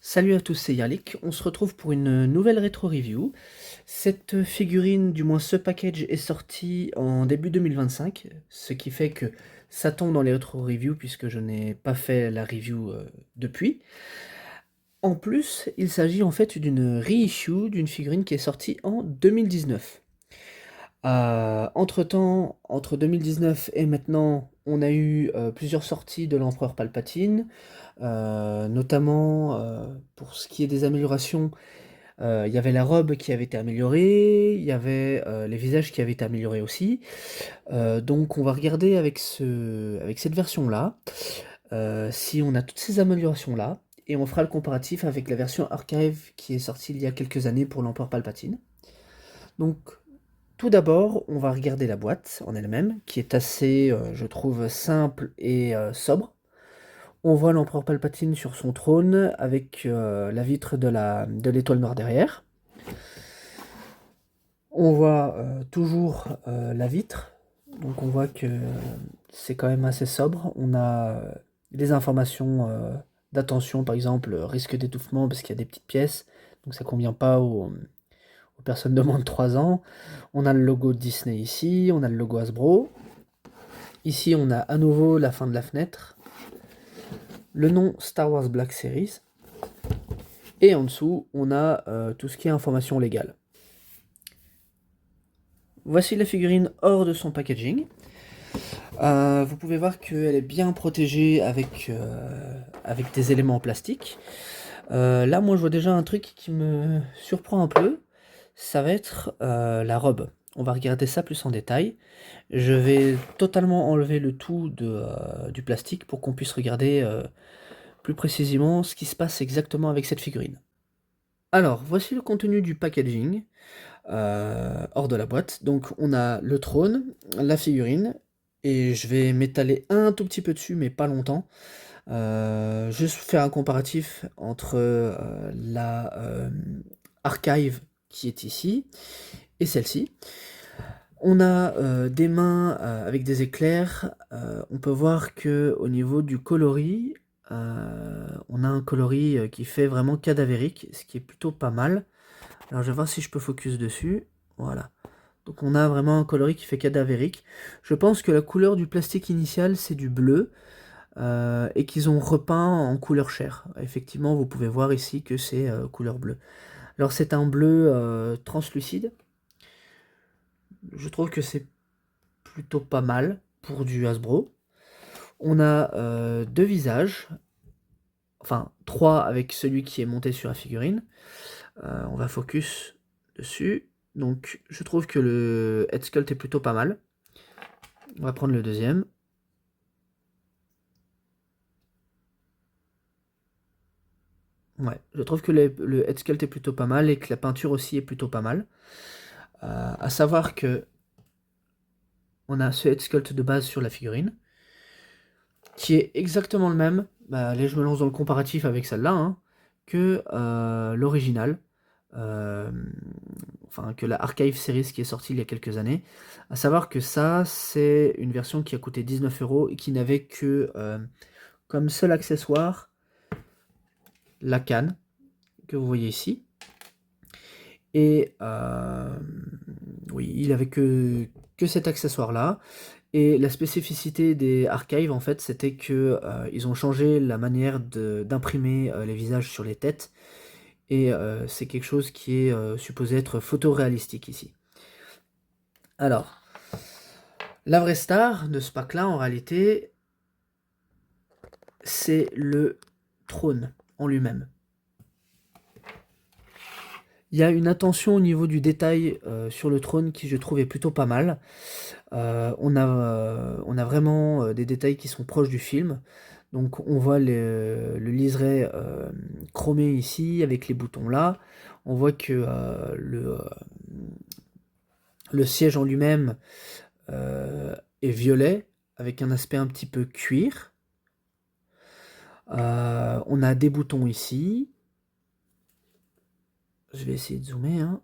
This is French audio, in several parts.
Salut à tous, c'est Yarlik. On se retrouve pour une nouvelle rétro-review. Cette figurine, du moins ce package, est sorti en début 2025, ce qui fait que ça tombe dans les rétro-reviews puisque je n'ai pas fait la review depuis. En plus, il s'agit en fait d'une reissue d'une figurine qui est sortie en 2019. Entre-temps, entre 2019 et maintenant, on a eu plusieurs sorties de l'Empereur Palpatine, notamment pour ce qui est des améliorations. Il y avait la robe qui avait été améliorée, il y avait les visages qui avaient été améliorés aussi. Donc on va regarder avec cette version-là, si on a toutes ces améliorations-là, et on fera le comparatif avec la version Archive qui est sortie il y a quelques années pour l'Empereur Palpatine. Donc tout d'abord, on va regarder la boîte en elle-même, qui est assez, je trouve, simple et sobre. On voit l'Empereur Palpatine sur son trône avec la vitre de l'étoile noire derrière. On voit toujours la vitre, donc on voit que c'est quand même assez sobre. On a des informations d'attention, par exemple risque d'étouffement parce qu'il y a des petites pièces, donc ça convient pas aux personnes de moins de 3 ans. On a le logo Disney ici, on a le logo Hasbro. Ici on a à nouveau la fin de la fenêtre, le nom Star Wars Black Series, et en dessous on a tout ce qui est information légale. Voici la figurine hors de son packaging. Vous pouvez voir qu'elle est bien protégée avec des éléments en plastique. Là, moi, je vois déjà un truc qui me surprend un peu. Ça va être la robe. On va regarder ça plus en détail. Je vais totalement enlever le tout du plastique pour qu'on puisse regarder plus précisément ce qui se passe exactement avec cette figurine. Alors, voici le contenu du packaging. Hors de la boîte. Donc on a le trône, la figurine, et je vais m'étaler un tout petit peu dessus, mais pas longtemps. Juste faire un comparatif entre la archive qui est ici et celle-ci. On a des mains avec des éclairs. On peut voir que au niveau du coloris, on a un coloris qui fait vraiment cadavérique, ce qui est plutôt pas mal. Alors je vais voir si je peux focus dessus. Voilà. Donc on a vraiment un coloris qui fait cadavérique. Je pense que la couleur du plastique initial c'est du bleu et qu'ils ont repeint en couleur chair. Effectivement, vous pouvez voir ici que c'est couleur bleue. Alors c'est un bleu translucide. Je trouve que c'est plutôt pas mal pour du Hasbro. On a deux visages, enfin trois avec celui qui est monté sur la figurine. On va focus dessus. Donc je trouve que le head sculpt est plutôt pas mal. On va prendre le deuxième. Ouais, je trouve que le head sculpt est plutôt pas mal et que la peinture aussi est plutôt pas mal. À savoir que on a ce head sculpt de base sur la figurine, qui est exactement le même, allez je me lance dans le comparatif avec celle-là, hein, que l'original, enfin que la Archive Series qui est sortie il y a quelques années. À savoir que ça, c'est une version qui a coûté 19 € et qui n'avait que comme seul accessoire la canne que vous voyez ici. Et oui, il avait que cet accessoire-là. Et la spécificité des archives, en fait, c'était que ils ont changé la manière d'imprimer les visages sur les têtes. Et c'est quelque chose qui est supposé être photoréalistique ici. Alors, la vraie star de ce pack-là, en réalité, c'est le trône en lui-même. Il y a une attention au niveau du détail sur le trône qui je trouve est plutôt pas mal. On a vraiment des détails qui sont proches du film. Donc on voit le liseré chromé ici avec les boutons là. On voit que le siège en lui-même est violet avec un aspect un petit peu cuir. On a des boutons ici. Je vais essayer de zoomer, hein.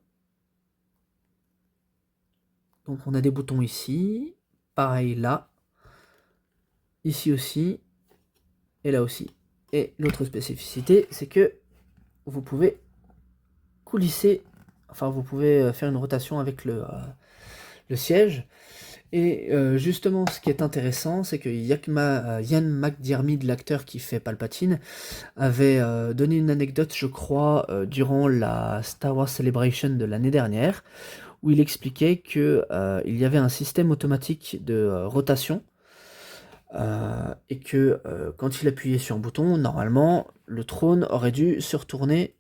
Donc on a des boutons ici, pareil là, ici aussi, et là aussi. Et l'autre spécificité, c'est que vous pouvez coulisser, enfin vous pouvez faire une rotation avec le siège. Et justement, ce qui est intéressant, c'est que Ian McDiarmid, l'acteur qui fait Palpatine, avait donné une anecdote, je crois, durant la Star Wars Celebration de l'année dernière, où il expliquait que il y avait un système automatique de rotation, et que quand il appuyait sur un bouton, normalement, le trône aurait dû se retourner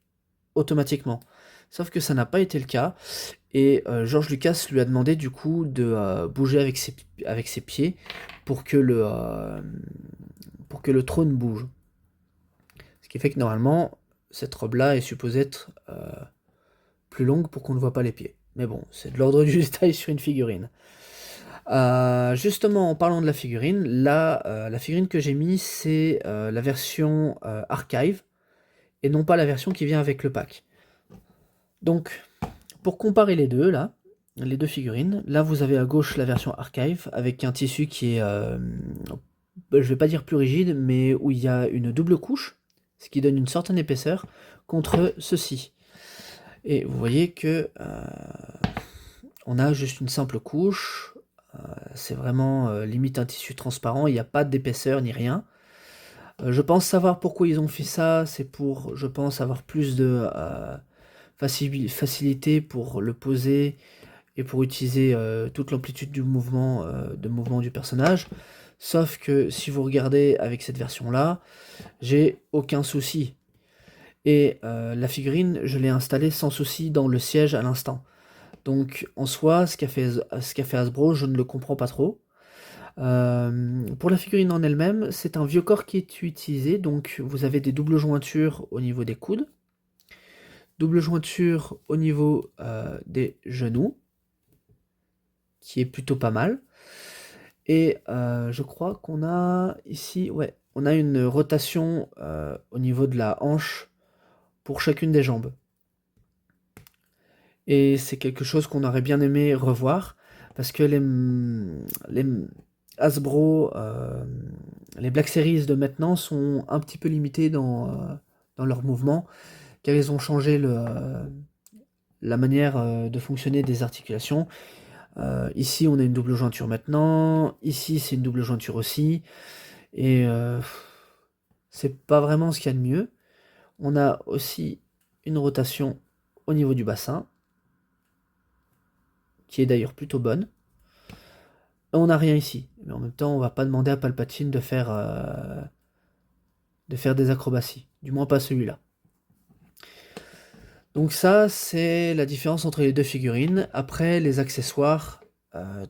automatiquement. Sauf que ça n'a pas été le cas, et George Lucas lui a demandé du coup de bouger avec ses pieds pour que le trône bouge. Ce qui fait que normalement, cette robe-là est supposée être plus longue pour qu'on ne voit pas les pieds. Mais bon, c'est de l'ordre du détail sur une figurine. Justement, en parlant de la figurine, là, la figurine que j'ai mis, c'est la version Archive, et non pas la version qui vient avec le pack. Donc, pour comparer les deux, là, les deux figurines, là vous avez à gauche la version Archive, avec un tissu qui est, je vais pas dire plus rigide, mais où il y a une double couche, ce qui donne une certaine épaisseur, contre ceci. Et vous voyez que on a juste une simple couche, c'est vraiment limite un tissu transparent, il n'y a pas d'épaisseur ni rien. Je pense savoir pourquoi ils ont fait ça, c'est pour, je pense, avoir plus de facilité pour le poser et pour utiliser toute l'amplitude du mouvement, du personnage. Sauf que si vous regardez avec cette version-là, j'ai aucun souci. Et la figurine, je l'ai installée sans souci dans le siège à l'instant. Donc en soi, ce qu'a fait Hasbro, je ne le comprends pas trop. Pour la figurine en elle-même, c'est un vieux corps qui est utilisé, donc vous avez des doubles jointures au niveau des coudes, double jointure au niveau des genoux, qui est plutôt pas mal. Et je crois qu'on a ici, ouais, on a une rotation au niveau de la hanche pour chacune des jambes. Et c'est quelque chose qu'on aurait bien aimé revoir, parce que les Hasbro, les Black Series de maintenant sont un petit peu limités dans leur mouvement, car ils ont changé la manière de fonctionner des articulations. Ici, on a une double jointure maintenant, ici, c'est une double jointure aussi, et c'est pas vraiment ce qu'il y a de mieux. On a aussi une rotation au niveau du bassin, qui est d'ailleurs plutôt bonne. On n'a rien ici, mais en même temps, on va pas demander à Palpatine de faire des acrobaties, du moins pas celui-là. Donc ça, c'est la différence entre les deux figurines. Après, les accessoires,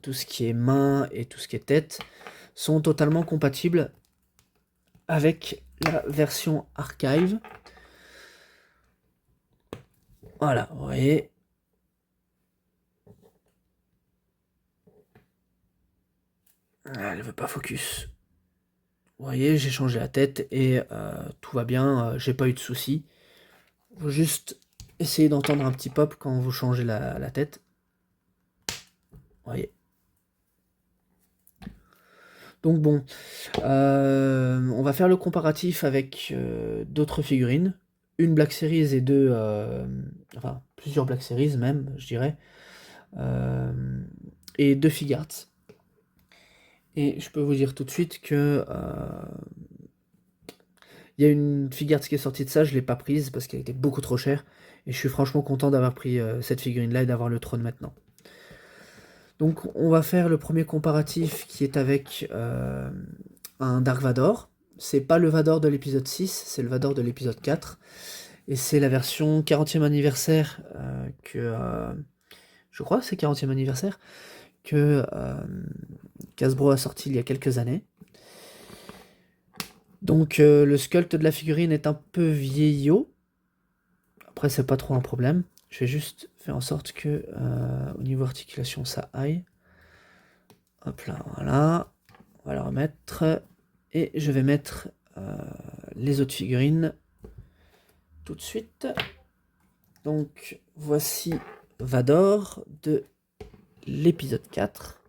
tout ce qui est main et tout ce qui est tête, sont totalement compatibles avec la version Archive. Voilà, vous voyez. Elle veut pas focus. Vous voyez, j'ai changé la tête et tout va bien, j'ai pas eu de soucis. Faut juste essayer d'entendre un petit pop quand vous changez la tête. Vous voyez. Donc bon, on va faire le comparatif avec d'autres figurines. Une Black Series et deux... enfin, plusieurs Black Series même, je dirais. Et deux Figarts. Et je peux vous dire tout de suite que... il y a une Figart qui est sortie de ça, je ne l'ai pas prise parce qu'elle était beaucoup trop chère. Et je suis franchement content d'avoir pris cette figurine-là et d'avoir le trône maintenant. Donc on va faire le premier comparatif qui est avec un Dark Vador. C'est pas le Vador de l'épisode 6, c'est le Vador de l'épisode 4. Et c'est la version 40e anniversaire je crois que c'est 40e anniversaire que Hasbro a sorti il y a quelques années. Donc le sculpt de la figurine est un peu vieillot. Après c'est pas trop un problème. Je vais juste faire en sorte que au niveau articulation ça aille. Hop là, voilà. On va la remettre. Et je vais mettre les autres figurines tout de suite. Donc voici Vador de l'épisode 4.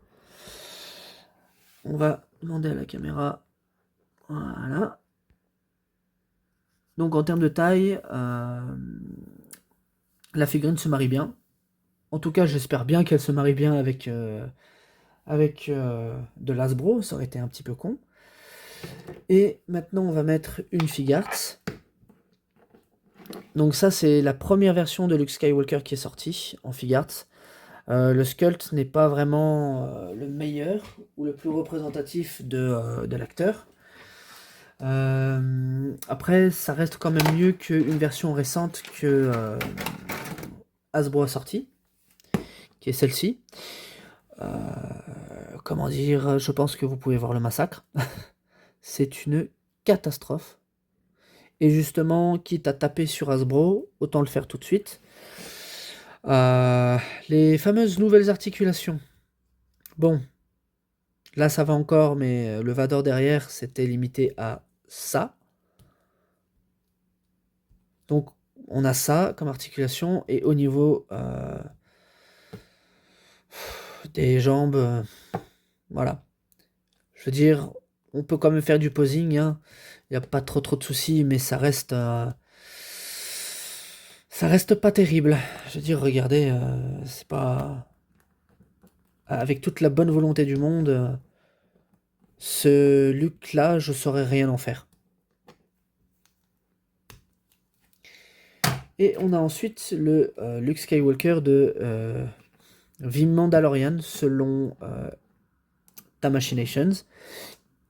On va demander à la caméra. Voilà. Donc en termes de taille, la figurine se marie bien. En tout cas, j'espère bien qu'elle se marie bien avec de l'Hasbro, ça aurait été un petit peu con. Et maintenant, on va mettre une Figuarts. Donc ça, c'est la première version de Luke Skywalker qui est sortie en Figuarts. Le sculpt n'est pas vraiment le meilleur ou le plus représentatif de l'acteur. Après, ça reste quand même mieux qu'une version récente que Hasbro a sortie, qui est celle-ci. Comment dire, je pense que vous pouvez voir le massacre. C'est une catastrophe. Et justement, quitte à taper sur Hasbro, autant le faire tout de suite. Les fameuses nouvelles articulations. Bon, là ça va encore, mais le Vador derrière, c'était limité à ça. Donc on a ça comme articulation, et au niveau des jambes, voilà. Je veux dire, on peut quand même faire du posing, hein. Il n'y a pas trop de soucis, mais ça reste pas terrible. Je veux dire, regardez, c'est pas... Avec toute la bonne volonté du monde, ce Luke-là, je saurais rien en faire. Et on a ensuite le Luke Skywalker de The Mandalorian, selon Tamashinations,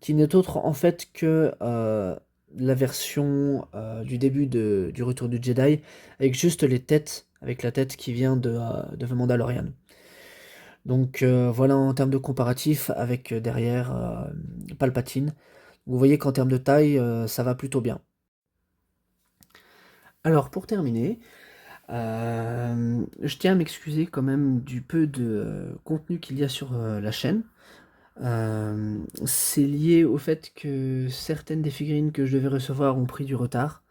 qui n'est autre en fait que la version du début du Retour du Jedi, avec juste les têtes, avec la tête qui vient de The Mandalorian. Donc voilà en termes de comparatif avec derrière Palpatine. Vous voyez qu'en termes de taille, ça va plutôt bien. Alors pour terminer, je tiens à m'excuser quand même du peu de contenu qu'il y a sur la chaîne. C'est lié au fait que certaines des figurines que je devais recevoir ont pris du retard,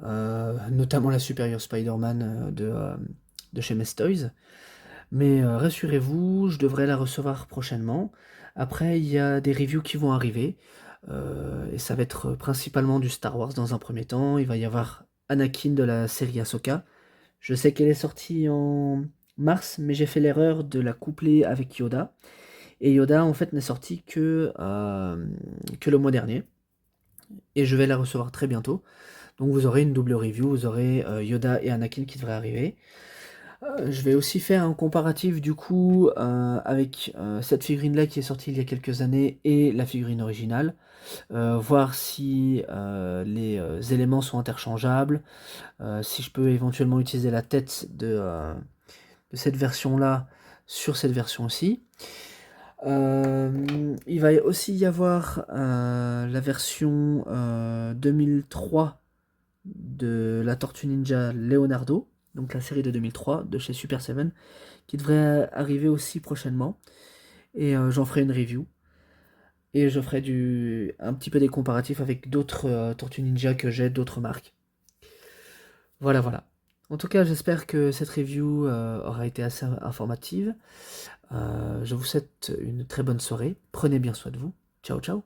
notamment la Superior Spider-Man de chez Mesh Toys. Mais rassurez-vous, je devrais la recevoir prochainement. Après, il y a des reviews qui vont arriver, et ça va être principalement du Star Wars dans un premier temps. Il va y avoir Anakin de la série Ahsoka. Je sais qu'elle est sortie en mars, mais j'ai fait l'erreur de la coupler avec Yoda. Et Yoda, en fait, n'est sorti que le mois dernier. Et je vais la recevoir très bientôt. Donc vous aurez une double review, vous aurez Yoda et Anakin qui devraient arriver. Je vais aussi faire un comparatif du coup avec cette figurine-là qui est sortie il y a quelques années et la figurine originale. Voir si les éléments sont interchangeables, si je peux éventuellement utiliser la tête de cette version-là sur cette version-ci. Il va aussi y avoir la version 2003 de la Tortue Ninja Leonardo, donc la série de 2003 de chez Super 7, qui devrait arriver aussi prochainement. Et j'en ferai une review. Et je ferai un petit peu des comparatifs avec d'autres Tortues Ninja que j'ai, d'autres marques. Voilà, voilà. En tout cas, j'espère que cette review aura été assez informative. Je vous souhaite une très bonne soirée. Prenez bien soin de vous. Ciao, ciao.